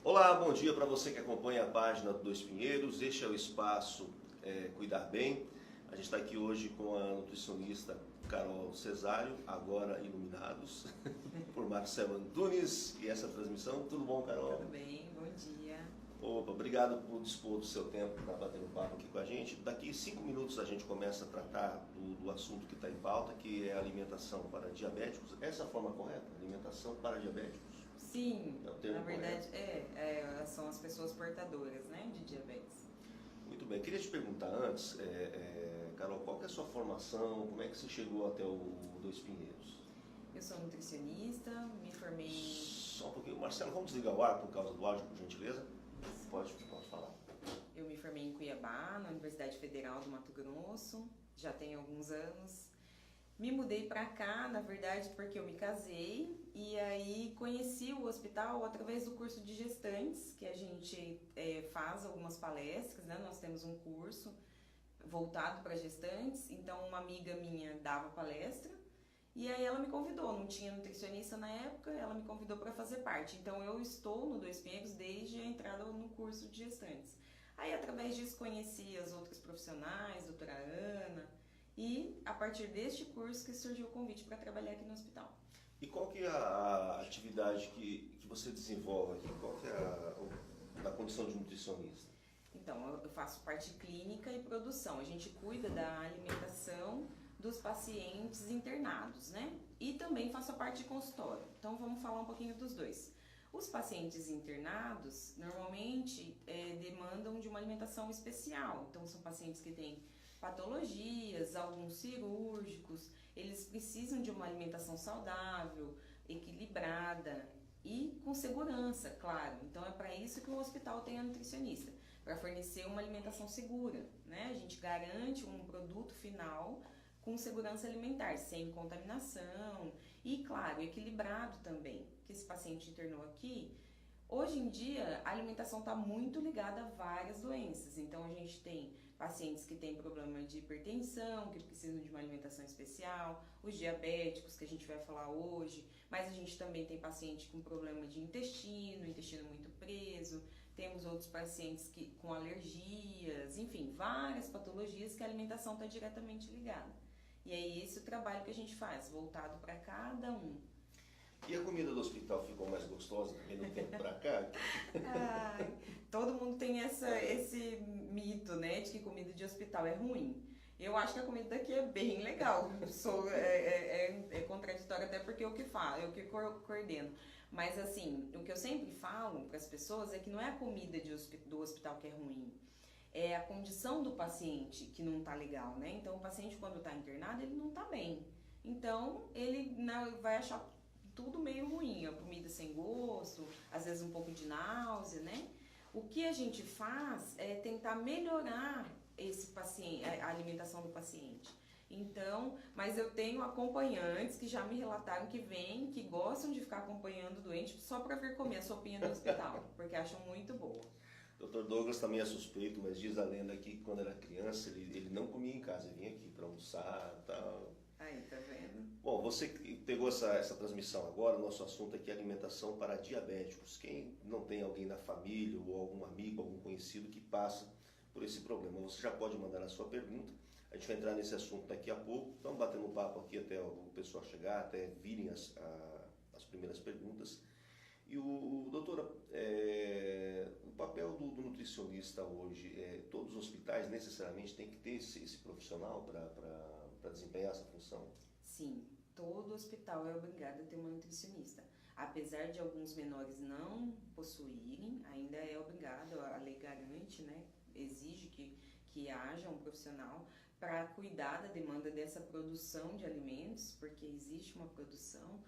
Olá, bom dia para você que acompanha a página do Dois Pinheiros. Este é o espaço Cuidar Bem. A gente está aqui hoje com a nutricionista Carol Cesário, agora Iluminados, por Marcelo Antunes e essa transmissão. Tudo bom, Carol? Tudo bem, bom dia. Opa, obrigado por dispor do seu tempo para bater um papo aqui com a gente. Daqui 5 minutos a gente começa a tratar do assunto que está em pauta, que é a alimentação para diabéticos. Essa é a forma correta? Alimentação para diabéticos? Sim, É o termo na verdade correto. são as pessoas portadoras, né, de diabetes. Muito bem, queria te perguntar antes, Carol, qual que é a sua formação, como é que você chegou até o Dois Pinheiros? Eu sou nutricionista, me formei. Só um pouquinho, Marcelo, vamos desligar o ar por causa do áudio, por gentileza? Pode falar. Eu me formei em Cuiabá, na Universidade Federal do Mato Grosso, já tem alguns anos. Me mudei para cá, na verdade, porque eu me casei e aí conheci o hospital através do curso de gestantes, que a gente faz algumas palestras, né? Nós temos um curso voltado para gestantes, então uma amiga minha dava palestra e aí ela me convidou, não tinha nutricionista na época, ela me convidou para fazer parte. Então eu estou no Dois Pinheiros desde a entrada no curso de gestantes. Aí através disso conheci as outras profissionais, doutora Ana, e a partir deste curso que surgiu o convite para trabalhar aqui no hospital. E qual que é a atividade que você desenvolve aqui? Qual que é na condição de nutricionista? Então, eu faço parte clínica e produção. A gente cuida da alimentação dos pacientes internados, né? E também faço a parte de consultório. Então, vamos falar um pouquinho dos dois. Os pacientes internados, normalmente, demandam de uma alimentação especial. Então, são pacientes que têm patologias, alguns cirúrgicos, eles precisam de uma alimentação saudável, equilibrada e com segurança, claro. Então, é para isso que o hospital tem a nutricionista, para fornecer uma alimentação segura, né? A gente garante um produto final com segurança alimentar, sem contaminação e, claro, equilibrado também. Que esse paciente internou aqui, hoje em dia a alimentação está muito ligada a várias doenças. Então, a gente tem pacientes que têm problema de hipertensão, que precisam de uma alimentação especial, os diabéticos, que a gente vai falar hoje, mas a gente também tem paciente com problema de intestino muito preso. Temos outros pacientes com alergias, enfim, várias patologias que a alimentação está diretamente ligada. E é esse o trabalho que a gente faz, voltado para cada um. E a comida do hospital ficou mais gostosa também no tempo para cá? Ai, todo mundo tem esse mito, né, de que comida de hospital é ruim. Eu acho que a comida daqui é bem legal. É contraditório até porque eu que falo, eu que coordeno. Mas assim, o que eu sempre falo para as pessoas é que não é a comida do hospital que é ruim. É a condição do paciente que não tá legal, né? Então o paciente quando tá internado, ele não tá bem. Então ele vai achar tudo meio ruim, a comida sem gosto, às vezes um pouco de náusea, né? O que a gente faz é tentar melhorar esse paciente, a alimentação do paciente. Então, mas eu tenho acompanhantes que já me relataram que vêm, que gostam de ficar acompanhando o doente só para vir comer a sopinha do hospital, porque acham muito boa. Dr. Douglas também é suspeito, mas diz a lenda aqui que quando era criança ele não comia em casa, ele vinha aqui para almoçar e tal. Aí, tá vendo? Bom, você que pegou essa transmissão agora, nosso assunto aqui é alimentação para diabéticos. Quem não tem alguém na família ou algum amigo, algum conhecido que passa por esse problema, você já pode mandar a sua pergunta. A gente vai entrar nesse assunto daqui a pouco. Estamos batendo um papo aqui até o pessoal chegar, até virem as primeiras perguntas. E doutora, o papel do nutricionista hoje, todos os hospitais necessariamente têm que ter esse profissional para desempenhar essa função? Sim, todo hospital é obrigado a ter uma nutricionista. Apesar de alguns menores não possuírem, ainda é obrigado, a lei garante, né? Exige que haja um profissional para cuidar da demanda dessa produção de alimentos, porque existe uma produção.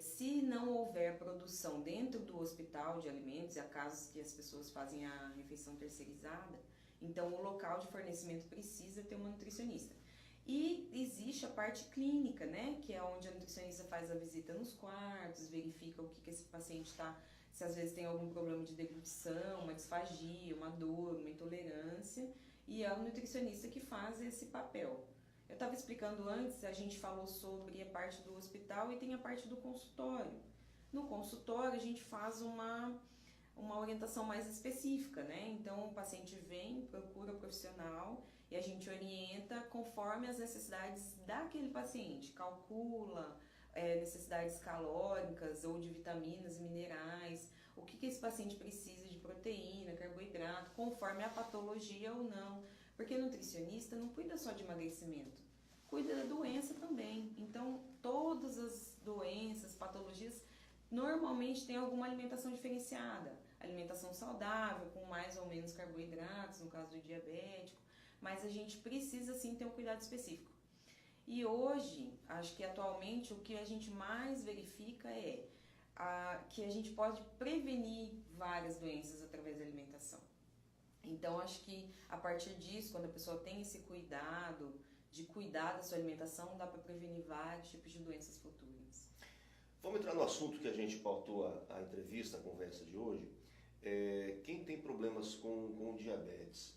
Se não houver produção dentro do hospital de alimentos, há casos que as pessoas fazem a refeição terceirizada, então o local de fornecimento precisa ter uma nutricionista. E existe a parte clínica, né, que é onde a nutricionista faz a visita nos quartos, verifica o que esse paciente está, se às vezes tem algum problema de deglutição, uma disfagia, uma dor, uma intolerância, e é o nutricionista que faz esse papel. Eu estava explicando antes, a gente falou sobre a parte do hospital e tem a parte do consultório. No consultório a gente faz uma uma orientação mais específica, né? Então o paciente vem, procura o profissional e a gente orienta conforme as necessidades daquele paciente, calcula necessidades calóricas ou de vitaminas, minerais, o que esse paciente precisa de proteína, carboidrato, conforme a patologia ou não, porque nutricionista não cuida só de emagrecimento, cuida da doença também. Então todas as doenças, patologias, normalmente tem alguma alimentação diferenciada, alimentação saudável, com mais ou menos carboidratos, no caso do diabético, mas a gente precisa sim ter um cuidado específico. E hoje, acho que atualmente, o que a gente mais verifica é que a gente pode prevenir várias doenças através da alimentação. Então, acho que a partir disso, quando a pessoa tem esse cuidado de cuidar da sua alimentação, dá para prevenir vários tipos de doenças futuras. Vamos entrar no assunto que a gente pautou a entrevista, a conversa de hoje. Quem tem problemas com diabetes,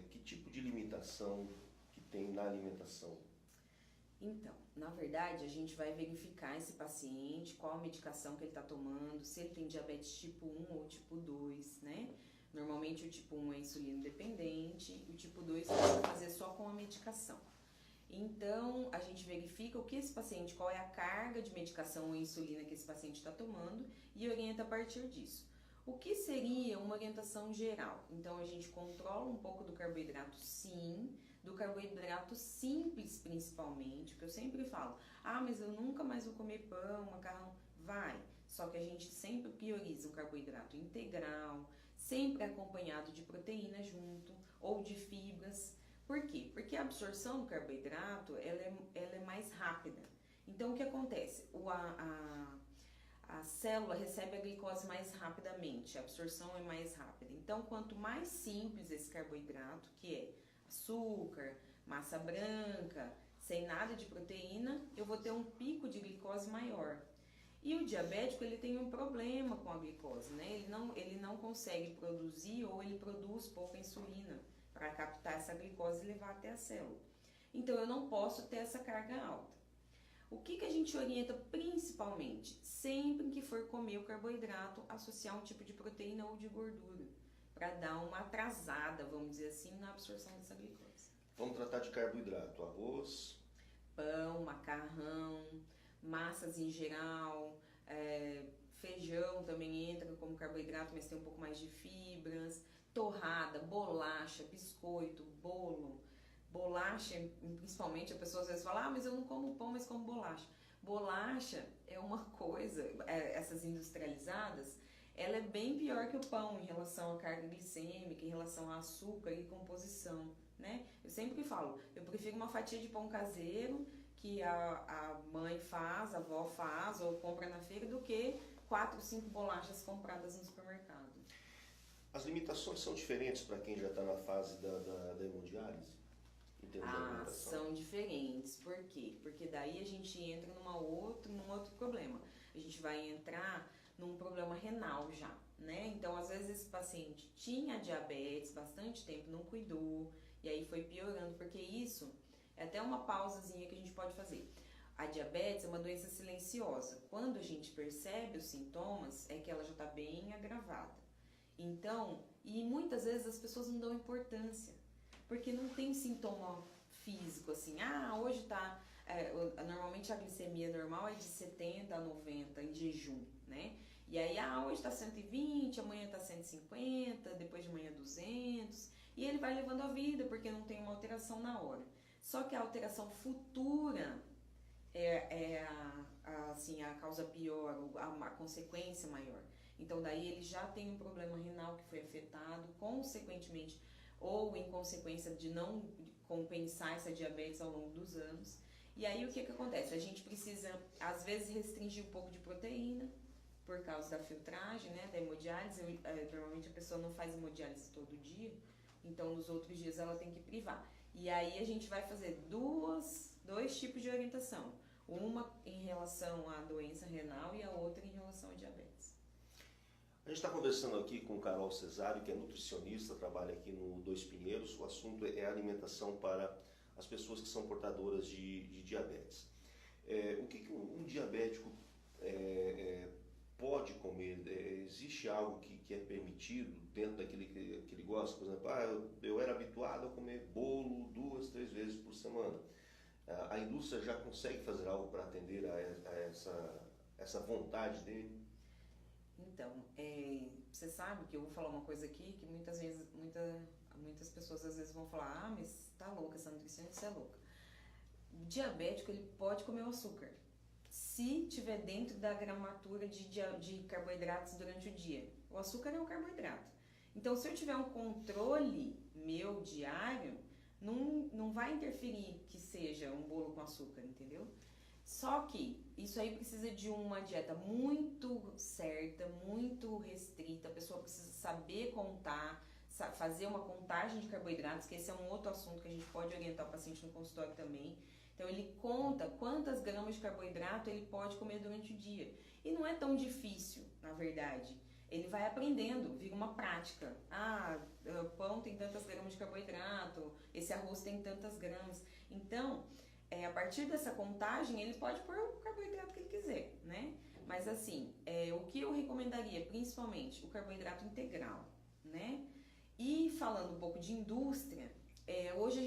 que tipo de limitação que tem na alimentação? Então, na verdade, a gente vai verificar esse paciente, qual a medicação que ele está tomando, se ele tem diabetes tipo 1 ou tipo 2, né? Normalmente o tipo 1 é insulino dependente, o tipo 2 vai fazer só com a medicação. Então, a gente verifica o que esse paciente, qual é a carga de medicação ou insulina que esse paciente está tomando e orienta a partir disso. O que seria uma orientação geral? Então, a gente controla um pouco do carboidrato, sim, do carboidrato simples principalmente, que eu sempre falo, mas eu nunca mais vou comer pão, macarrão. Vai, só que a gente sempre prioriza o carboidrato integral, sempre acompanhado de proteína junto, ou de fibras. Por quê? Porque a absorção do carboidrato, ela é mais rápida. Então, o que acontece? A célula recebe a glicose mais rapidamente, a absorção é mais rápida. Então, quanto mais simples esse carboidrato, que é açúcar, massa branca, sem nada de proteína, eu vou ter um pico de glicose maior. E o diabético, ele tem um problema com a glicose, né? Ele não consegue produzir ou ele produz pouca insulina para captar essa glicose e levar até a célula. Então, eu não posso ter essa carga alta. O que a gente orienta principalmente? Sempre que for comer o carboidrato, associar um tipo de proteína ou de gordura, para dar uma atrasada, vamos dizer assim, na absorção dessa glicose. Vamos tratar de carboidrato, arroz, pão, macarrão, massas em geral, feijão também entra como carboidrato, mas tem um pouco mais de fibras, torrada, bolacha, biscoito, bolo. Bolacha, principalmente, a pessoa às vezes fala, mas eu não como pão, mas como bolacha. Bolacha é uma coisa, essas industrializadas, ela é bem pior que o pão em relação à carga glicêmica, em relação a açúcar e composição, né? Eu sempre falo, eu prefiro uma fatia de pão caseiro que a mãe faz, a avó faz ou compra na feira do que 4, 5 bolachas compradas no supermercado. As limitações são diferentes para quem já está na fase da hemodiálise? São diferentes. Por quê? Porque daí a gente entra num outro problema. A gente vai entrar num problema renal já, né? Então, às vezes esse paciente tinha diabetes bastante tempo, não cuidou, e aí foi piorando, porque isso é até uma pausazinha que a gente pode fazer. A diabetes é uma doença silenciosa. Quando a gente percebe os sintomas, é que ela já está bem agravada. Então, e muitas vezes as pessoas não dão importância, porque não tem sintoma físico, assim, hoje tá, normalmente a glicemia normal é de 70 a 90 em jejum, né? E aí, hoje tá 120, amanhã tá 150, depois de manhã 200, e ele vai levando a vida, porque não tem uma alteração na hora. Só que a alteração futura assim, a causa pior, a consequência maior. Então, daí ele já tem um problema renal que foi afetado, consequentemente, ou em consequência de não compensar essa diabetes ao longo dos anos. E aí o que acontece? A gente precisa, às vezes, restringir um pouco de proteína, por causa da filtragem, né, da hemodiálise. Normalmente a pessoa não faz hemodiálise todo dia, então nos outros dias ela tem que privar. E aí a gente vai fazer dois tipos de orientação. Uma em relação à doença renal e a outra em relação à diabetes. A gente está conversando aqui com Carol Cesário, que é nutricionista, trabalha aqui no Dois Pinheiros. O assunto é alimentação para as pessoas que são portadoras de diabetes. O que um diabético pode comer? existe algo que é permitido dentro daquele que ele gosta? Por exemplo, eu era habituado a comer bolo 2, 3 vezes por semana. A indústria já consegue fazer algo para atender a essa vontade dele? Então, você sabe que eu vou falar uma coisa aqui que muitas vezes, muitas pessoas às vezes vão falar, mas tá louca, essa nutricionista é louca. O diabético, ele pode comer o açúcar, se tiver dentro da gramatura de carboidratos durante o dia. O açúcar é um carboidrato. Então, se eu tiver um controle meu diário, não vai interferir que seja um bolo com açúcar, entendeu? Só que isso aí precisa de uma dieta muito certa, muito restrita. A pessoa precisa saber contar, fazer uma contagem de carboidratos, que esse é um outro assunto que a gente pode orientar o paciente no consultório também. Então ele conta quantas gramas de carboidrato ele pode comer durante o dia. E não é tão difícil, na verdade. Ele vai aprendendo, vira uma prática. O pão tem tantas gramas de carboidrato, esse arroz tem tantas gramas. Então, a partir dessa contagem, ele pode pôr o carboidrato que ele quiser, né? Mas assim, o que eu recomendaria, principalmente, o carboidrato integral, né? E falando um pouco de indústria, hoje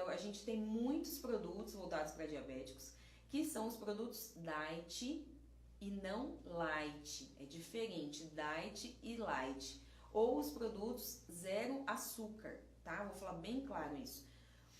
a gente tem muitos produtos voltados para diabéticos, que são os produtos diet e não light. É diferente, diet e light. Ou os produtos zero açúcar, tá? Vou falar bem claro isso.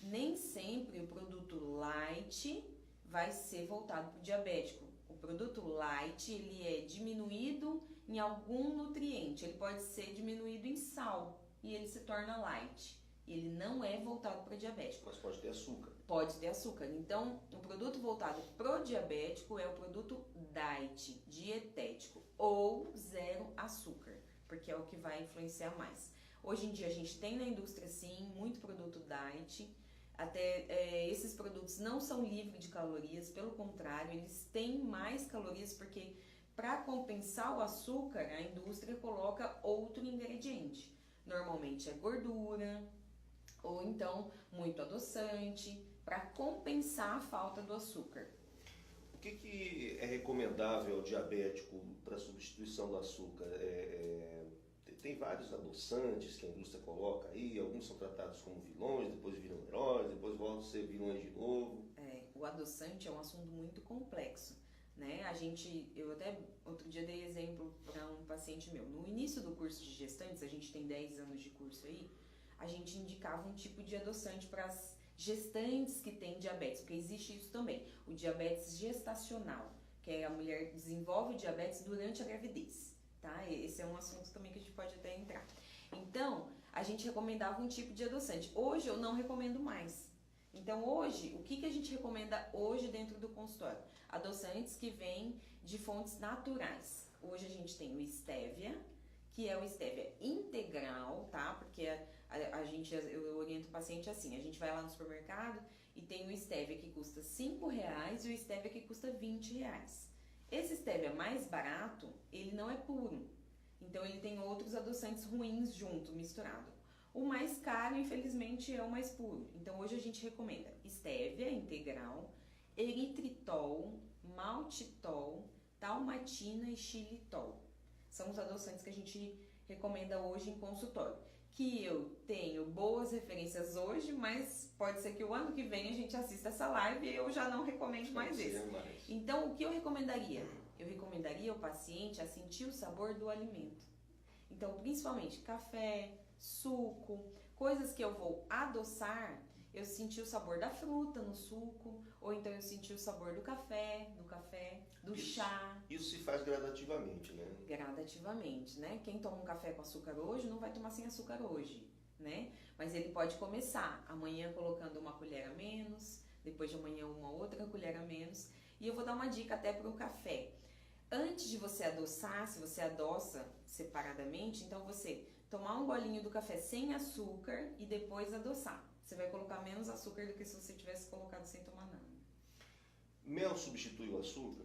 Nem sempre o produto light vai ser voltado para o diabético. O produto light, ele é diminuído em algum nutriente. Ele pode ser diminuído em sal e ele se torna light. Ele não é voltado para o diabético. Mas pode ter açúcar. Pode ter açúcar. Então, o produto voltado para o diabético é o produto diet, dietético, ou zero açúcar, porque é o que vai influenciar mais. Hoje em dia a gente tem na indústria, sim, muito produto diet. Até esses produtos não são livres de calorias, pelo contrário, eles têm mais calorias porque para compensar o açúcar, a indústria coloca outro ingrediente. Normalmente é gordura ou então muito adoçante para compensar a falta do açúcar. O que é recomendável ao diabético para substituição do açúcar? Tem vários adoçantes que a indústria coloca aí, alguns são tratados como vilões, depois viram heróis, depois voltam a ser vilões de novo. O adoçante é um assunto muito complexo, né? Eu até outro dia dei exemplo para um paciente meu. No início do curso de gestantes, a gente tem 10 anos de curso aí, a gente indicava um tipo de adoçante para as gestantes que têm diabetes, porque existe isso também, o diabetes gestacional, que a mulher desenvolve o diabetes durante a gravidez. Tá? Esse é um assunto também que a gente pode até entrar. Então, a gente recomendava um tipo de adoçante. Hoje eu não recomendo mais. Então, hoje, o que a gente recomenda hoje dentro do consultório? Adoçantes que vêm de fontes naturais. Hoje a gente tem o stevia, que é o stevia integral, tá? Porque eu oriento o paciente assim, a gente vai lá no supermercado e tem o stevia que custa R$5 e o stevia que custa R$20. Esse stevia mais barato, ele não é puro, então ele tem outros adoçantes ruins junto, misturado. O mais caro, infelizmente, é o mais puro. Então hoje a gente recomenda stevia integral, eritritol, maltitol, talmatina e xilitol. São os adoçantes que a gente recomenda hoje em consultório. Que eu tenho boas referências hoje, mas pode ser que o ano que vem a gente assista essa live e eu já não recomendo mais esse. Então, o que eu recomendaria? Eu recomendaria o paciente a sentir o sabor do alimento. Então, principalmente café, suco, coisas que eu vou adoçar, eu senti o sabor da fruta no suco, ou então eu senti o sabor do café, do chá. Isso se faz gradativamente, né? Gradativamente, né? Quem toma um café com açúcar hoje não vai tomar sem açúcar hoje, né? Mas ele pode começar amanhã colocando uma colher a menos, depois de amanhã uma outra colher a menos. E eu vou dar uma dica até para o café. Antes de você adoçar, se você adoça separadamente, então você tomar um golinho do café sem açúcar e depois adoçar. Você vai colocar menos açúcar do que se você tivesse colocado sem tomar nada. Mel substitui o açúcar?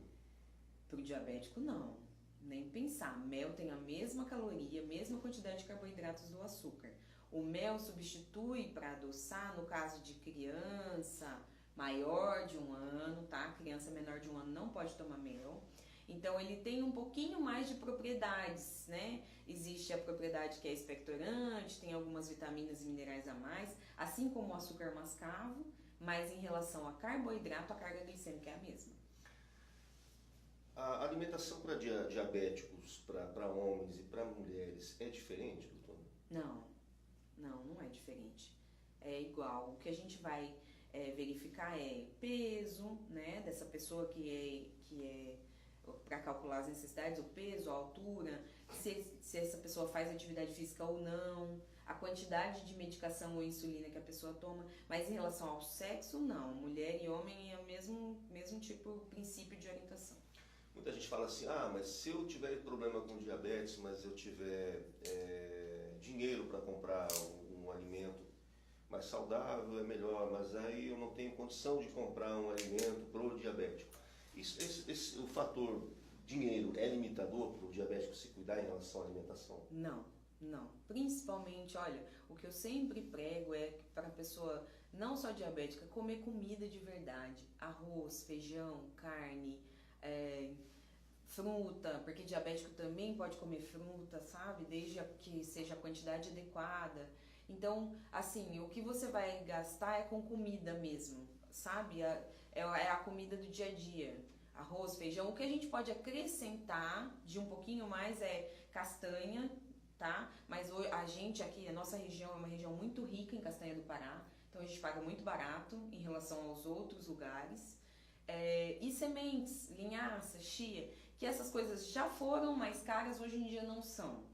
Para o diabético, não. Nem pensar. Mel tem a mesma caloria, a mesma quantidade de carboidratos do açúcar. O mel substitui para adoçar, no caso de criança maior de 1 ano, tá? Criança menor de 1 ano não pode tomar mel. Então ele tem um pouquinho mais de propriedades, né? Existe a propriedade que é expectorante, tem algumas vitaminas e minerais a mais, assim como o açúcar mascavo, mas em relação a carboidrato, a carga glicêmica é a mesma. A alimentação para diabéticos, para homens e para mulheres, é diferente, doutor? Não é diferente. É igual. O que a gente vai verificar é peso, né, dessa pessoa que é para calcular as necessidades, o peso, a altura, se essa pessoa faz atividade física ou não, a quantidade de medicação ou insulina que a pessoa toma, mas em relação ao sexo, não. Mulher e homem é o mesmo tipo, princípio de orientação. Muita gente fala assim, mas se eu tiver problema com diabetes, mas eu tiver dinheiro para comprar um alimento mais saudável, é melhor, mas aí eu não tenho condição de comprar um alimento para o diabético. O fator dinheiro é limitador para o diabético se cuidar em relação à alimentação? Não. Principalmente, olha, o que eu sempre prego é para a pessoa, não só diabética, comer comida de verdade. Arroz, feijão, carne, fruta, porque diabético também pode comer fruta, sabe? Desde que seja a quantidade adequada. Então, assim, o que você vai gastar é com comida mesmo, sabe? É a comida do dia a dia. Arroz, feijão. O que a gente pode acrescentar de um pouquinho mais é castanha, tá? Mas a gente aqui, a nossa região é uma região muito rica em castanha do Pará. Então, a gente paga muito barato em relação aos outros lugares. E sementes, linhaça, chia, que essas coisas já foram mais caras, hoje em dia não são.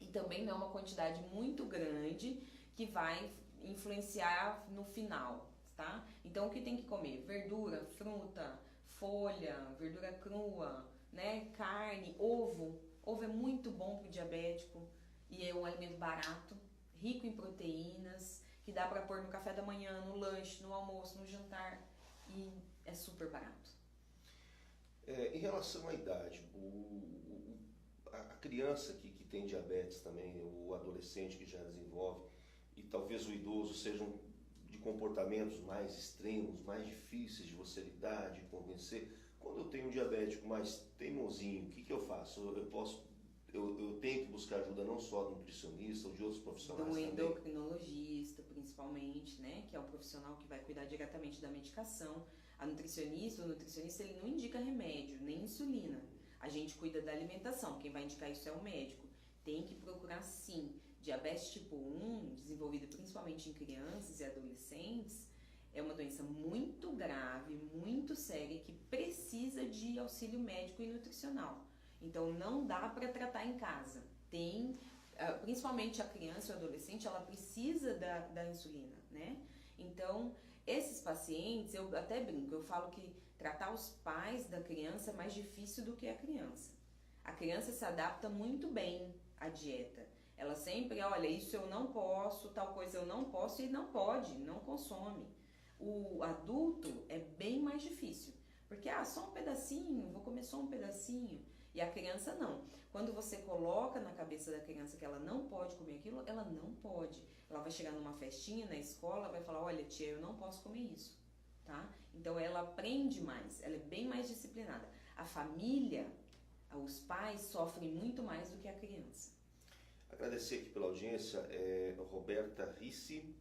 E também não é uma quantidade muito grande que vai influenciar no final, tá? Então o que tem que comer? Verdura, fruta, folha, verdura crua, né? Carne, ovo. Ovo é muito bom pro diabético e é um alimento barato, rico em proteínas, que dá para pôr no café da manhã, no lanche, no almoço, no jantar e é super barato. Em relação à idade, a criança que tem diabetes também, o adolescente que já desenvolve, e talvez o idoso sejam de comportamentos mais extremos, mais difíceis de você lidar, de convencer. Quando eu tenho um diabético mais teimosinho, o que eu faço? Eu tenho que buscar ajuda não só do nutricionista ou de outros profissionais do também? Do endocrinologista, principalmente, né? Que é o profissional que vai cuidar diretamente da medicação. O nutricionista ele não indica remédio, nem insulina. A gente cuida da alimentação, quem vai indicar isso é o médico. Tem que procurar sim. Diabetes tipo 1, desenvolvida principalmente em crianças e adolescentes, é uma doença muito grave, muito séria, que precisa de auxílio médico e nutricional. Então não dá para tratar em casa. Principalmente a criança e o adolescente, ela precisa da insulina, né? Então, esses pacientes, eu até brinco, eu falo que tratar os pais da criança é mais difícil do que a criança. A criança se adapta muito bem à dieta. Ela sempre, olha, isso eu não posso, tal coisa eu não posso, e não pode, não consome. O adulto é bem mais difícil, porque só um pedacinho, vou comer só um pedacinho. E a criança não. Quando você coloca na cabeça da criança que ela não pode comer aquilo, ela não pode. Ela vai chegar numa festinha na escola, vai falar, olha tia, eu não posso comer isso, tá? Então ela aprende mais, ela é bem mais disciplinada. A família, os pais sofrem muito mais do que a criança. Agradecer aqui pela audiência, Roberta Rissi,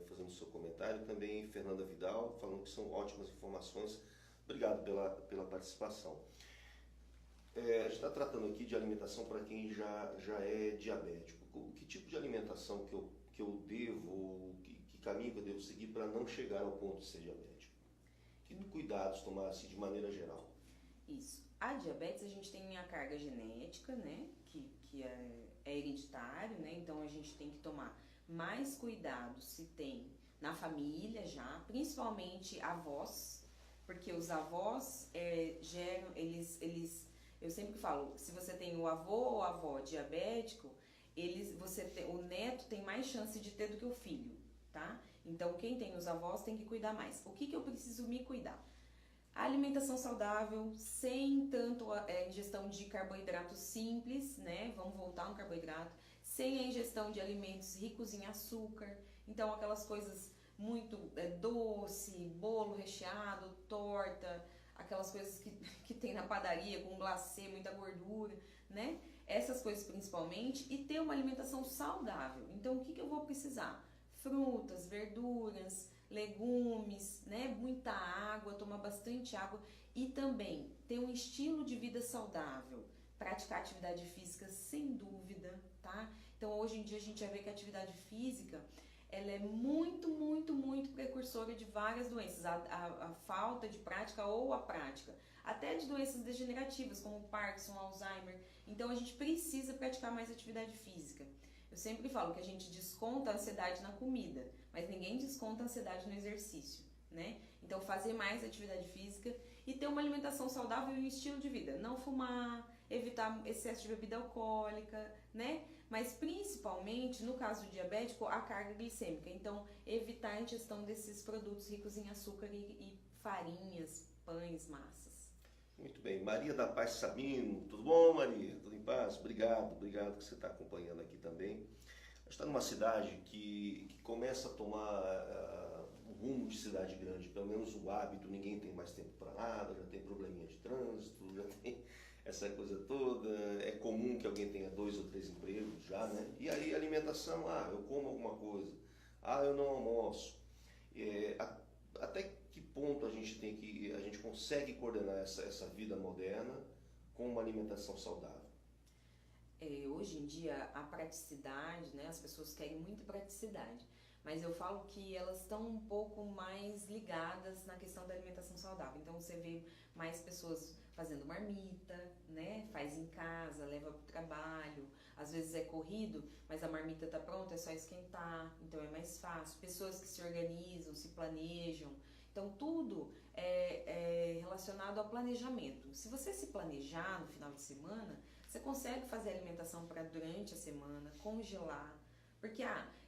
fazendo seu comentário, também Fernanda Vidal, falando que são ótimas informações. Obrigado pela participação. A gente está tratando aqui de alimentação para quem já é diabético. Que tipo de alimentação que eu devo, que caminho que eu devo seguir para não chegar ao ponto de ser diabético? Que cuidados tomar assim, de maneira geral? Isso. A diabetes a gente tem a carga genética, né? Que é hereditário, né? Então a gente tem que tomar mais cuidado se tem na família já, principalmente avós, porque os avós geram, eu sempre falo, se você tem o avô ou a avó diabético, o neto tem mais chance de ter do que o filho, tá? Então quem tem os avós tem que cuidar mais. O que eu preciso me cuidar? A alimentação saudável, sem tanto ingestão de carboidratos simples, né? Vamos voltar no carboidrato. Sem a ingestão de alimentos ricos em açúcar. Então, aquelas coisas muito doce, bolo recheado, torta, aquelas coisas que tem na padaria, com glacê, muita gordura, né? Essas coisas principalmente, e ter uma alimentação saudável. Então, o que eu vou precisar? Frutas, verduras, legumes, né? Muita água, tomar bastante água e também ter um estilo de vida saudável. Praticar atividade física sem dúvida, tá? Então, hoje em dia a gente já vê que a atividade física, ela é muito, muito, muito precursora de várias doenças, a falta de prática ou a prática, até de doenças degenerativas como Parkinson, Alzheimer. Então a gente precisa praticar mais atividade física. Eu sempre falo que a gente desconta a ansiedade na comida, mas ninguém desconta a ansiedade no exercício, né? Então fazer mais atividade física e ter uma alimentação saudável e um estilo de vida. Não fumar, evitar excesso de bebida alcoólica, né? Mas principalmente, no caso do diabético, a carga glicêmica. Então, evitar a ingestão desses produtos ricos em açúcar e farinhas, pães, massas. Muito bem. Maria da Paz Sabino, tudo bom, Maria? Tudo em paz? Obrigado que você está acompanhando aqui também. A gente está numa cidade que começa a tomar um rumo de cidade grande, pelo menos o hábito, ninguém tem mais tempo para nada, já tem probleminha de trânsito, já tem essa coisa toda, é comum que alguém tenha 2 ou 3 empregos já, né? E aí alimentação, eu como alguma coisa, eu não almoço. Até que ponto a gente consegue coordenar essa vida moderna com uma alimentação saudável? Hoje em dia a praticidade, né? As pessoas querem muita praticidade, mas eu falo que elas estão um pouco mais ligadas na questão da alimentação saudável. Então você vê mais pessoas fazendo marmita, né? Faz em casa, leva para o trabalho. Às vezes é corrido, mas a marmita tá pronta, é só esquentar, então é mais fácil. Pessoas que se organizam, se planejam. Então tudo é relacionado ao planejamento. Se você se planejar no final de semana, você consegue fazer alimentação para durante a semana, congelar. Porque,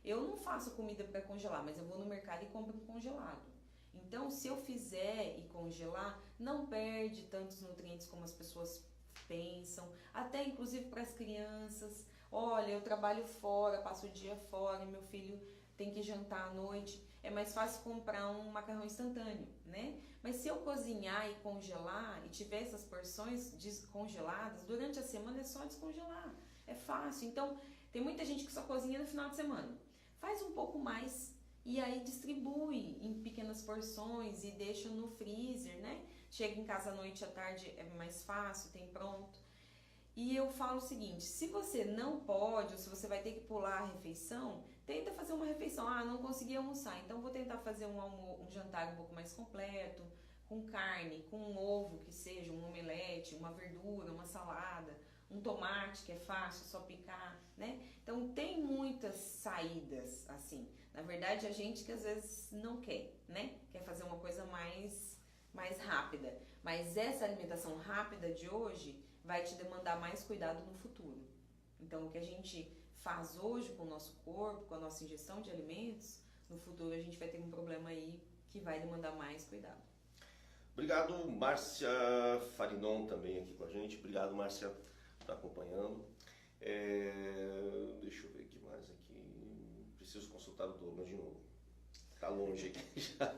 eu não faço comida para congelar, mas eu vou no mercado e compro congelado. Então, se eu fizer e congelar, não perde tantos nutrientes como as pessoas pensam. Até, inclusive, para as crianças. Olha, eu trabalho fora, passo o dia fora, meu filho tem que jantar à noite. É mais fácil comprar um macarrão instantâneo, né? Mas se eu cozinhar e congelar e tiver essas porções descongeladas, durante a semana é só descongelar. É fácil. Então, tem muita gente que só cozinha no final de semana. Faz um pouco mais e aí distribui em pequenas porções e deixa no freezer, né? Chega em casa à noite, à tarde é mais fácil, tem pronto. E eu falo o seguinte, se você não pode ou se você vai ter que pular a refeição, tenta fazer uma refeição. Não consegui almoçar, então vou tentar fazer um jantar um pouco mais completo, com carne, com um ovo que seja, um omelete, uma verdura, uma salada, um tomate que é fácil, só picar, né? Então tem muitas saídas, assim. Na verdade, a gente que às vezes não quer, né? Quer fazer uma coisa mais rápida. Mas essa alimentação rápida de hoje vai te demandar mais cuidado no futuro. Então, o que a gente faz hoje com o nosso corpo, com a nossa ingestão de alimentos, no futuro a gente vai ter um problema aí que vai demandar mais cuidado. Obrigado, Márcia Farinon também aqui com a gente. Obrigado, Márcia, por estar acompanhando. Deixa eu ver o que mais aqui. Preciso consultar o Douglas de novo. Está longe aqui já.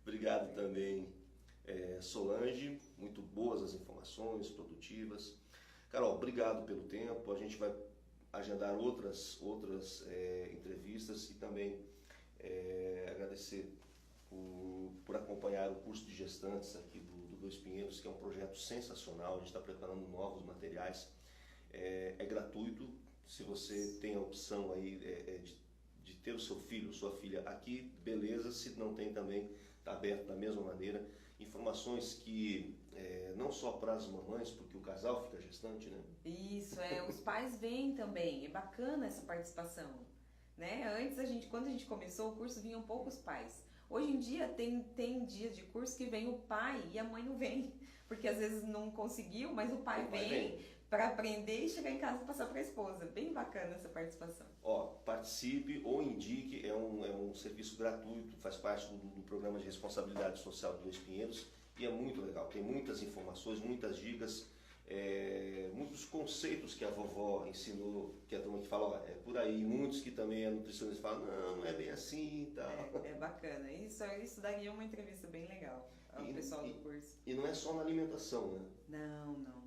Obrigado também, Solange. Muito boas as informações, produtivas. Carol, obrigado pelo tempo. A gente vai agendar outras entrevistas e também agradecer por acompanhar o curso de gestantes aqui do Dois Pinheiros, que é um projeto sensacional. A gente está preparando novos materiais. É gratuito. Se você tem a opção aí de ter o seu filho ou sua filha aqui, beleza. Se não tem também, está aberto da mesma maneira. Informações que não só para as mamães, porque o casal fica gestante, né? Isso, os pais vêm também. É bacana essa participação, né? Antes, quando a gente começou o curso, vinham poucos pais. Hoje em dia tem dias de curso que vem o pai e a mãe não vem, porque às vezes não conseguiu, mas o pai vem para aprender e chegar em casa e passar para a esposa. Bem bacana essa participação. Participe ou indique, é um serviço gratuito, faz parte do programa de responsabilidade social do Dois Pinheiros e é muito legal. Tem muitas informações, muitas dicas, muitos conceitos que a vovó ensinou, que a turma que fala, ó, é por aí, muitos que também é nutricionista falam, não, não é bem assim e tal. É bacana, isso daria uma entrevista bem legal ao pessoal do curso. E não é só na alimentação, né? Não.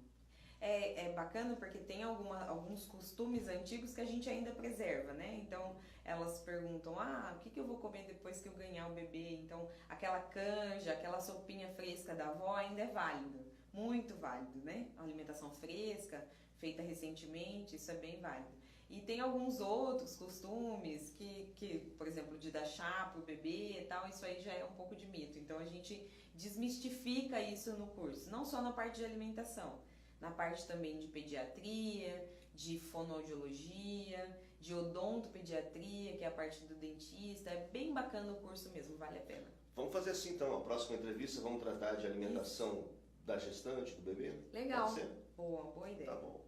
É bacana porque tem alguns costumes antigos que a gente ainda preserva, né? Então, elas perguntam, o que eu vou comer depois que eu ganhar o bebê? Então, aquela canja, aquela sopinha fresca da avó ainda é válido, muito válido, né? A alimentação fresca, feita recentemente, isso é bem válido. E tem alguns outros costumes que, por exemplo, de dar chá pro bebê e tal, isso aí já é um pouco de mito. Então, a gente desmistifica isso no curso, não só na parte de alimentação, na parte também de pediatria, de fonoaudiologia, de odontopediatria, que é a parte do dentista. É bem bacana o curso mesmo, vale a pena. Vamos fazer assim então, a próxima entrevista vamos tratar de alimentação da gestante, do bebê? Legal. Pode ser? Boa ideia. Tá bom.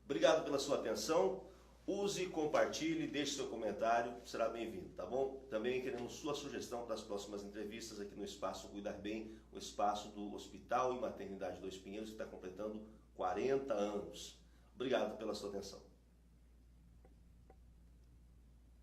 Obrigado pela sua atenção. Use, compartilhe, deixe seu comentário, será bem-vindo, tá bom? Também queremos sua sugestão para as próximas entrevistas aqui no Espaço Cuidar Bem, o espaço do Hospital e Maternidade Dois Pinheiros, que está completando 40 anos. Obrigado pela sua atenção.